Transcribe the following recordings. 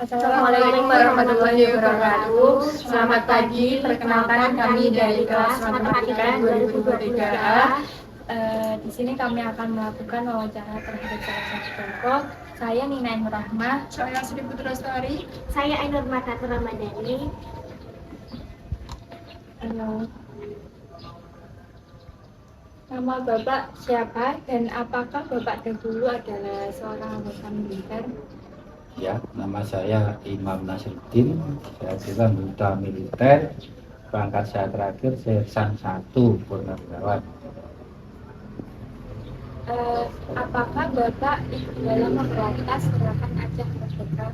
Assalamualaikum warahmatullahi wabarakatuh. Selamat pagi, perkenalkan kami dari kelas Matematika 2023A. Di sini kami akan melakukan wawancara terhadap salah satu kelompok. Saya Nina Ainur Rahmah. Saya Sri Putra Lestari. Saya Ainur Matatur Ramadhani. Nama Bapak siapa dan apakah Bapak dahulu adalah seorang anggota militer? Ya, nama saya Imam Nasruddin. Saya juga anggota militer. Pangkat saya terakhir Sersan 1 Purnawirawan. Apakah Bapak ikut dalam memberantas gerakan Aceh Merdeka?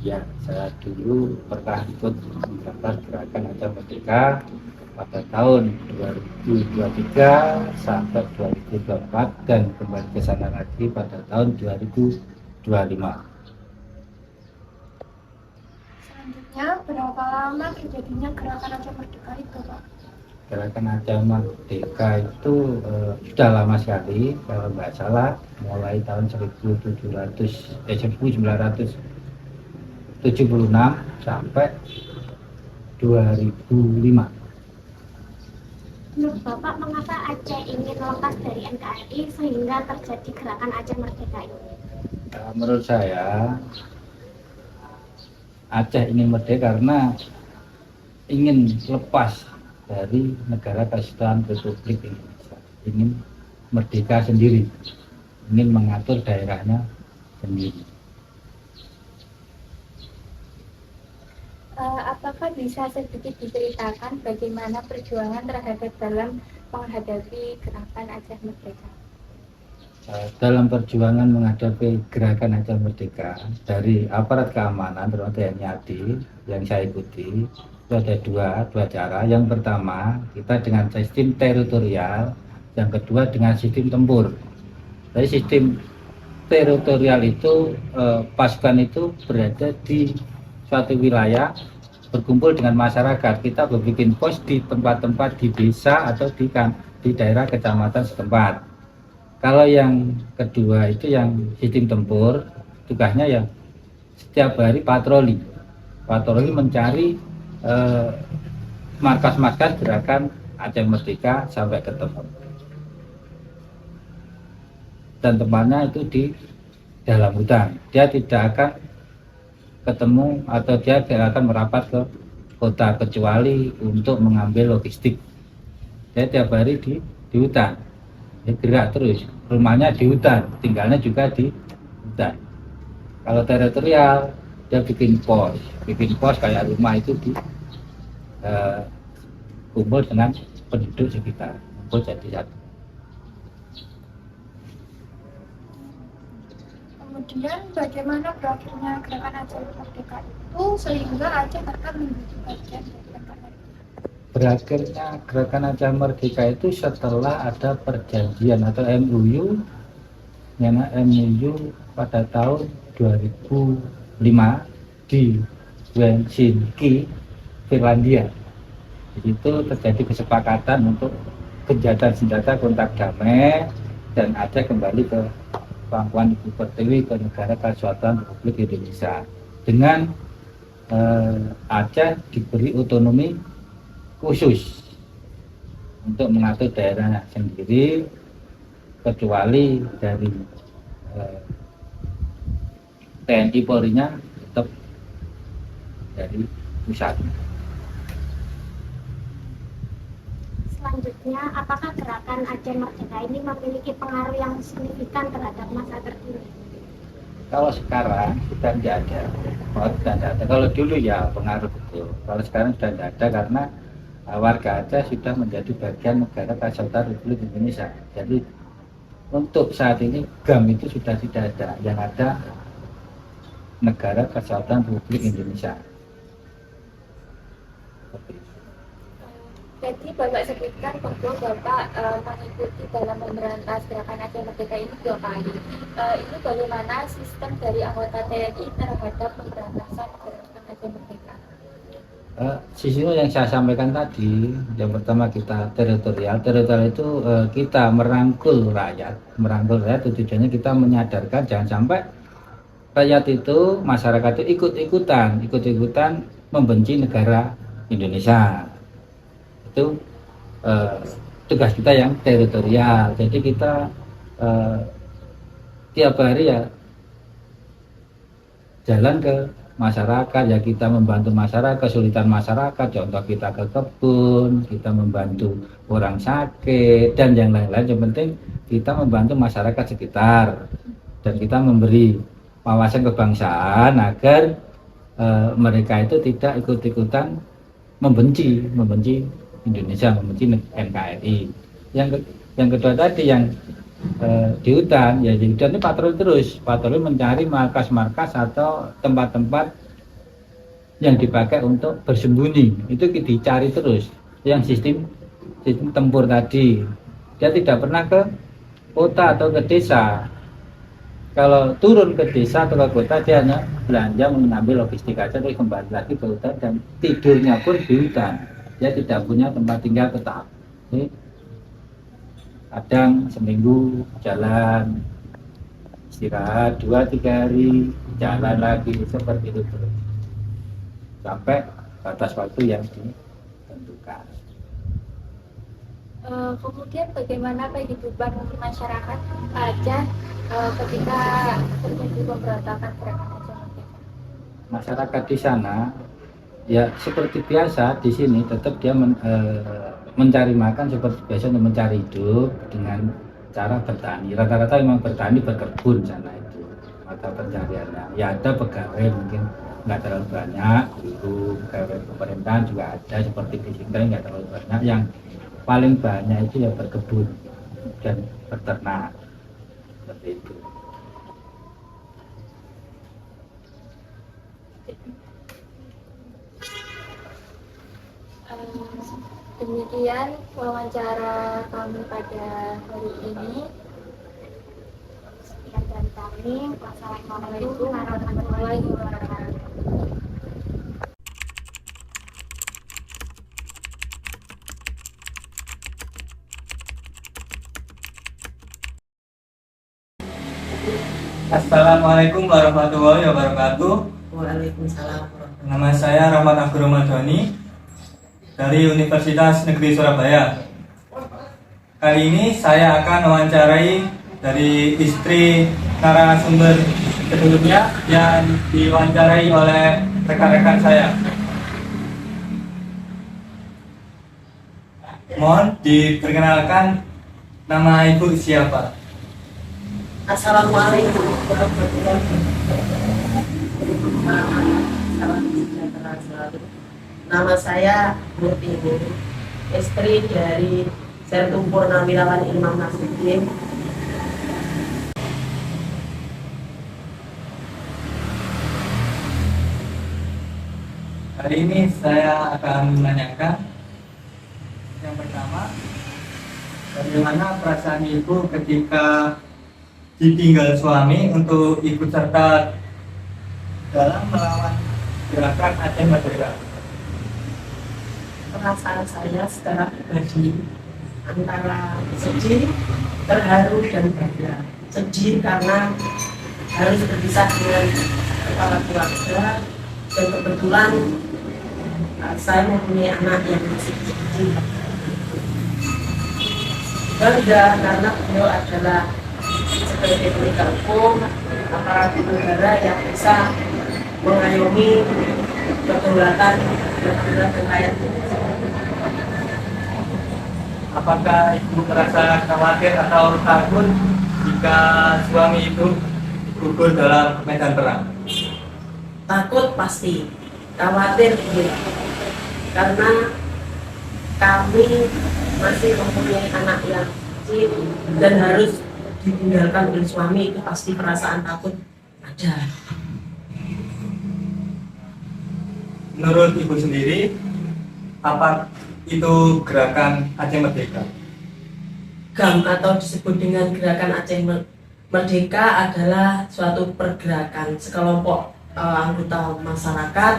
Ya, saya dulu pernah ikut memberantas gerakan Aceh Merdeka pada tahun 2023 sampai 2024 dan kembali ke sana lagi pada tahun 2025. Selanjutnya, berapa lama terjadinya gerakan Aceh Merdeka itu, Pak? Gerakan Aceh Merdeka itu sudah lama sekali, kalau nggak salah mulai tahun 1976 sampai 2005. Menurut Bapak, mengapa Aceh ingin lepas dari NKRI sehingga terjadi gerakan Aceh Merdeka ini? Menurut saya Aceh ingin merdeka karena ingin lepas dari negara kesatuan Republik Indonesia, ingin merdeka sendiri, ingin mengatur daerahnya sendiri. Apakah bisa sedikit diceritakan bagaimana perjuangan terhadap dalam menghadapi gerakan Aceh Merdeka? Dalam perjuangan menghadapi gerakan Aceh Merdeka dari aparat keamanan terutama TNI AD yang saya ikuti itu ada dua cara. Yang pertama kita dengan sistem teritorial, yang kedua dengan sistem tempur. Dari sistem teritorial itu pasukan itu berada di suatu wilayah, berkumpul dengan masyarakat. Kita berbikin pos di tempat-tempat di desa atau di daerah kecamatan setempat. Kalau yang kedua itu yang sistem tempur, tugasnya yang setiap hari patroli mencari markas-markas gerakan Aceh Merdeka sampai ketemu. Dan tempatnya itu di dalam hutan. Dia tidak akan ketemu atau dia tidak akan merapat ke kota kecuali untuk mengambil logistik. Dia tiap hari di hutan. Dia gerak terus, rumahnya di hutan, tinggalnya juga di hutan. Kalau teritorial, dia bikin pos kayak rumah itu di kumpul dengan penduduk sekitar, kumpul jadi satu. Kemudian, bagaimana berakhirnya gerakan Aceh Merdeka itu sehingga Aceh tetap menjadi bagian dari NKRI? Berakhirnya gerakan Aceh Merdeka itu setelah ada perjanjian atau MOU pada tahun 2005 di Helsinki, Finlandia. Di situ terjadi kesepakatan untuk gencatan senjata kontak damai dan Aceh kembali ke pangkuan Ibu Pertiwi ke negara kesatuan Republik Indonesia dengan Aceh diberi otonomi khusus untuk mengatur daerahnya sendiri, kecuali dari TNI Polri-nya tetap dari pusat. Selanjutnya, apakah gerakan Aceh Merdeka ini memiliki pengaruh yang signifikan terhadap masa terkini? Kalau sekarang sudah tidak ada, Kalau dulu ya pengaruh betul. Kalau sekarang sudah tidak ada karena warga Aceh sudah menjadi bagian negara kesatuan Republik Indonesia. Jadi untuk saat ini GAM itu sudah tidak ada, yang ada negara kesatuan Republik Indonesia. Jadi Bapak sebutkan bahwa Bapak mengikuti dalam memberantas gerakan Aceh Merdeka ini 2 kali. Ini bagaimana sistem dari anggota TNI terhadap pemberantasan gerakan Aceh Merdeka? Sistem yang saya sampaikan tadi, yang pertama kita teritorial itu kita merangkul rakyat. Tujuannya kita menyadarkan jangan sampai rakyat itu, masyarakat itu ikut-ikutan membenci negara Indonesia. Itu tugas kita yang teritorial. Jadi kita tiap hari ya jalan ke masyarakat, ya kita membantu masyarakat, kesulitan masyarakat, contoh kita ke kebun, kita membantu orang sakit dan yang lain-lain. Yang penting kita membantu masyarakat sekitar dan kita memberi wawasan kebangsaan agar mereka itu tidak ikut-ikutan membenci Indonesia, membenci NKRI. Yang kedua tadi yang di hutan, ya di hutan ini patroli mencari markas-markas atau tempat-tempat yang dipakai untuk bersembunyi, itu dicari terus. Yang sistem tempur tadi, dia tidak pernah ke kota atau ke desa. Kalau turun ke desa atau ke kota, dia hanya belanja, mengambil logistik aja, terus kembali lagi ke hutan dan tidurnya pun di hutan. Dia tidak punya tempat tinggal tetap. Jadi, kadang seminggu jalan, istirahat 2-3 hari, jalan lagi, seperti itu terus sampai batas waktu yang ditentukan. Kemudian bagaimana kehidupan masyarakat Aceh ketika terjadi pemberontakan gerakan Aceh Merdeka? Masyarakat di sana ya seperti biasa, di sini tetap dia mencari makan seperti biasa, untuk mencari hidup dengan cara bertani. Rata-rata memang bertani, berkebun sana itu mata pencariannya. Ya ada pegawai mungkin nggak terlalu banyak, guru, pegawai pemerintahan juga ada seperti di sini nggak terlalu banyak. Yang paling banyak itu ya berkebun dan beternak seperti itu. Demikian wawancara kami pada hari ini. Sekian dari kami. Wassalamualaikum warahmatullahi wabarakatuh. Assalamualaikum warahmatullahi wabarakatuh. Waalaikumsalam. Nama saya Rahmat Abdur Ramadhani dari Universitas Negeri Surabaya. Kali ini saya akan mewawancarai dari istri narasumber sebelumnya yang diwawancarai oleh rekan-rekan saya. Mohon diperkenalkan, nama ibu siapa? Assalamualaikum warahmatullahi wabarakatuh. Salam sejahtera selalu. Nama saya Murti, istri dari Sertum Purnawirawan Imam Nasruddin. Hari ini saya akan menanyakan yang pertama, bagaimana perasaan ibu ketika ditinggal suami untuk ikut serta dalam melawan gerakan Aceh Merdeka? Perasaan saya secara pribadi antara sedih, terharu, dan bangga. Sedih karena harus berpisah dengan kepala keluarga, dan kebetulan saya mempunyai anak yang masih kecil. Bangga karena beliau adalah sebagai penegak hukum, aparatur negara yang bisa mengayomi kedaulatan negara dan rakyat. Apakah ibu merasa khawatir atau takut jika suami itu gugur dalam medan perang? Takut pasti, khawatir iya. Karena kami masih mempunyai anak yang kecil dan harus ditinggalkan oleh suami, itu pasti perasaan takut ada. Menurut ibu sendiri, apa itu gerakan Aceh Merdeka? GAM atau disebut dengan gerakan Aceh Merdeka adalah suatu pergerakan sekelompok anggota masyarakat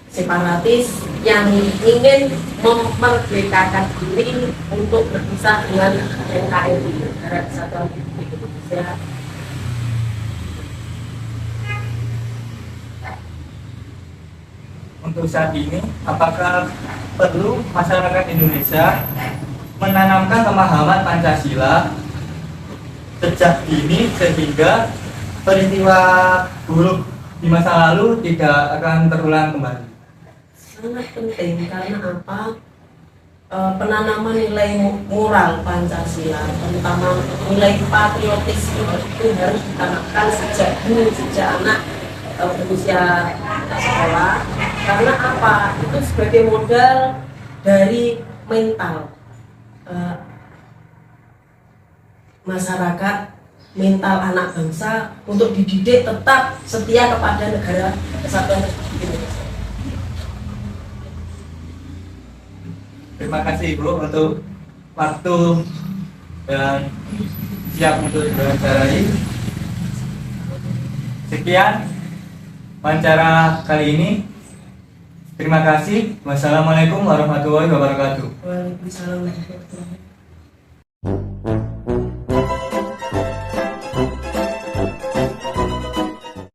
separatis yang ingin memerdekakan diri untuk berpisah dengan NKRI, Negara Kesatuan Republik Indonesia. untuk saat ini, apakah perlu masyarakat Indonesia menanamkan pemahaman Pancasila sejak dini sehingga peristiwa buruk di masa lalu tidak akan terulang kembali? Sangat penting karena apa? Penanaman nilai moral Pancasila, terutama nilai patriotisme itu harus ditanamkan sejak dini, sejak anak berusia sekolah. Karena apa? Itu sebagai modal dari mental masyarakat, mental anak bangsa untuk dididik tetap setia kepada negara kesatuan Republik Indonesia. Terima kasih Ibu untuk waktu dan siap untuk diwawancarai. Sekian wawancara kali ini. Terima kasih. Wassalamualaikum warahmatullahi wabarakatuh. Waalaikumsalam warahmatullahi wabarakatuh.